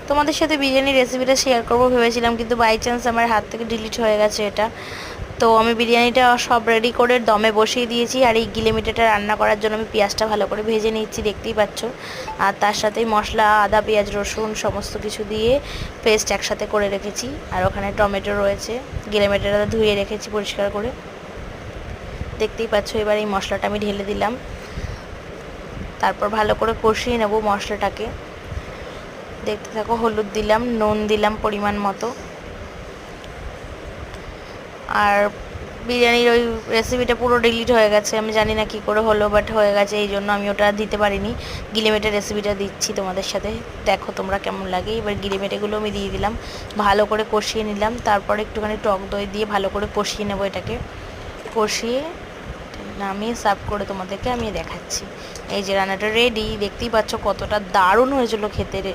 তোমাদের সাথে বিরিয়ানির রেসিপিটা শেয়ার করবো ভেবেছিলাম, কিন্তু বাই চান্স আমার হাত থেকে ডিলিট হয়ে গেছে এটা। তো আমি বিরিয়ানিটা সব রেডি করে দমে বসিয়ে দিয়েছি। আর এই গিলেমিটাটা রান্না করার জন্য আমি পেঁয়াজটা ভালো করে ভেজে নিচ্ছি, দেখতেই পাচ্ছ। আর তার সাথেই মশলা, আদা, পেঁয়াজ, রসুন সমস্ত কিছু দিয়ে পেস্ট একসাথে করে রেখেছি। আর ওখানে টমেটো রয়েছে, গিলেমিটাটা ধুয়ে রেখেছি পরিষ্কার করে, দেখতেই পাচ্ছ। এবার এই মশলাটা আমি ঢেলে দিলাম, তারপর ভালো করে কষিয়ে নেব মশলাটাকে। দেখতে থাকো। হলুদ দিলাম, নুন দিলাম পরিমাণ মতো। আর বিরিয়ানির ওই রেসিপিটা পুরো ডিলিট হয়ে গেছে, আমি জানি না কী করে হলো, বাট হয়ে গেছে, এই জন্য আমি ওটা দিতে পারিনি। গিলেমেটের রেসিপিটা দিচ্ছি তোমাদের সাথে, দেখো তোমরা কেমন লাগে। এবার গিলেমেটেগুলো আমি দিয়ে দিলাম, ভালো করে কষিয়ে নিলাম। তারপরে একটুখানি টক দই দিয়ে ভালো করে কষিয়ে নেবো এটাকে। কষিয়ে নামিয়ে সার্ভ করে তোমাদেরকে আমি দেখাচ্ছি। এই যে রান্নাটা রেডি, দেখতেই পাচ্ছ কতটা দারুণ হয়েছিল খেতে।